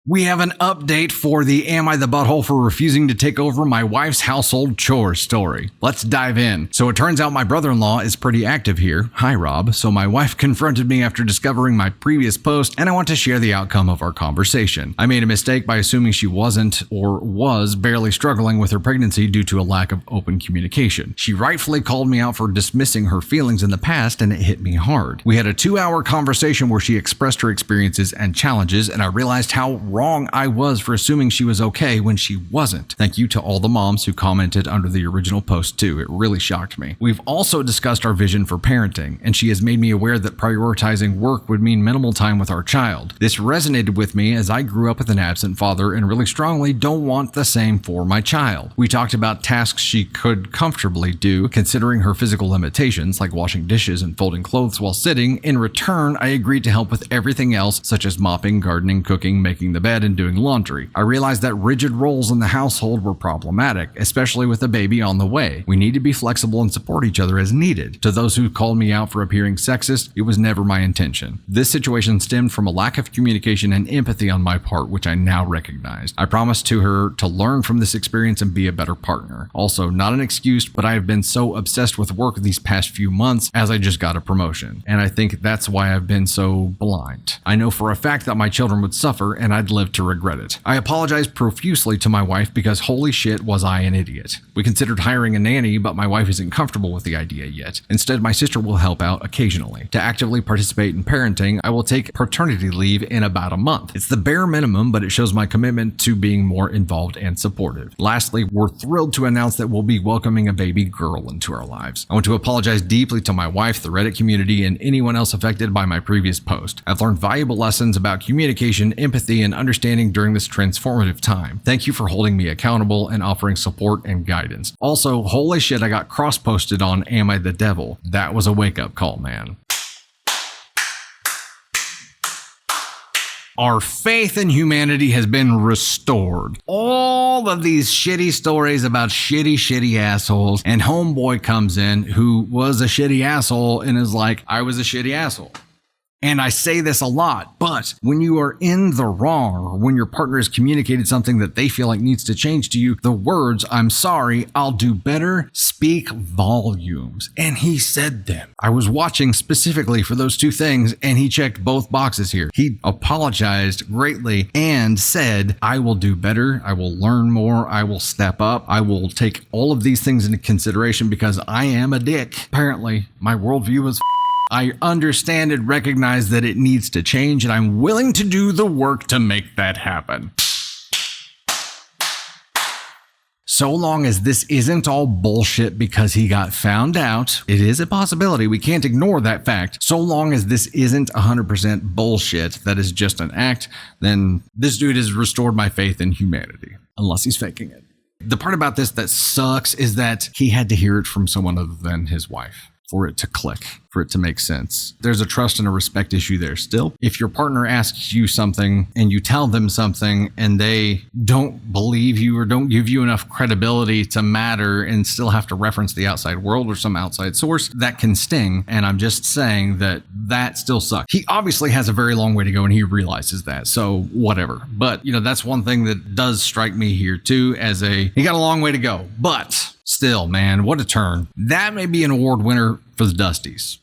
We have an update for the Am I the Butthole for Refusing to Take Over My Wife's Household Chores story. Let's dive in. So it turns out my brother-in-law is pretty active here. Hi, Rob. So my wife confronted me after discovering my previous post, and I want to share the outcome of our conversation. I made a mistake by assuming she wasn't or was barely struggling with her pregnancy due to a lack of open communication. She rightfully called me out for dismissing her feelings in the past, and it hit me hard. We had a 2-hour conversation where she expressed her experiences and challenges, and I realized how wrong I was for assuming she was okay when she wasn't. Thank you to all the moms who commented under the original post too. It really shocked me. We've also discussed our vision for parenting, and she has made me aware that prioritizing work would mean minimal time with our child. This resonated with me as I grew up with an absent father and really strongly don't want the same for my child. We talked about tasks she could comfortably do, considering her physical limitations like washing dishes and folding clothes while sitting. In return, I agreed to help with everything else, such as mopping, gardening, cooking, making the bed, and doing laundry. I realized that rigid roles in the household were problematic, especially with a baby on the way. We need to be flexible and support each other as needed. To those who called me out for appearing sexist, it was never my intention. This situation stemmed from a lack of communication and empathy on my part, which I now recognize. I promised to her to learn from this experience and be a better partner. Also, not an excuse, but I have been so obsessed with work these past few months as I just got a promotion. And I think that's why I've been so blind. I know for a fact that my children would suffer and I'd live to regret it. I apologized profusely to my wife because holy shit was I an idiot. We considered hiring a nanny, but my wife isn't comfortable with the idea yet. Instead, my sister will help out occasionally. To actively participate in parenting, I will take paternity leave in about a month. It's the bare minimum, but it shows my commitment to being more involved and supportive. Lastly, we're thrilled to announce that we'll be welcoming a baby girl into our lives. I want to apologize deeply to my wife, the Reddit community, and anyone else affected by my previous post. I've learned valuable lessons about communication, empathy, and understanding during this transformative time. Thank you for holding me accountable and offering support and guidance. Also, holy shit, I got cross-posted on Am I the Devil? That was a wake-up call, man. Our faith in humanity has been restored. All of these shitty stories about shitty assholes, and homeboy comes in who was a shitty asshole and is like, I was a shitty asshole. And I say this a lot, but when you are in the wrong, or when your partner has communicated something that they feel like needs to change to you, the words, I'm sorry, I'll do better, speak volumes. And he said them. I was watching specifically for those two things, and he checked both boxes here. He apologized greatly and said, I will do better, I will learn more, I will step up, I will take all of these things into consideration because I am a dick. Apparently, my worldview is I understand and recognize that it needs to change, and I'm willing to do the work to make that happen. So long as this isn't all bullshit because he got found out, it is a possibility. We can't ignore that fact. So long as this isn't 100% bullshit, that is just an act, then this dude has restored my faith in humanity. Unless he's faking it. The part about this that sucks is that he had to hear it from someone other than his wife for it to click, for it to make sense. There's a trust and a respect issue there still. If your partner asks you something and you tell them something and they don't believe you or don't give you enough credibility to matter and still have to reference the outside world or some outside source, that can sting. And I'm just saying that that still sucks. He obviously has a very long way to go and he realizes that. So whatever. But that's one thing that does strike me here too he got a long way to go. But still, man, what a turn. That may be an award winner for the Dusties.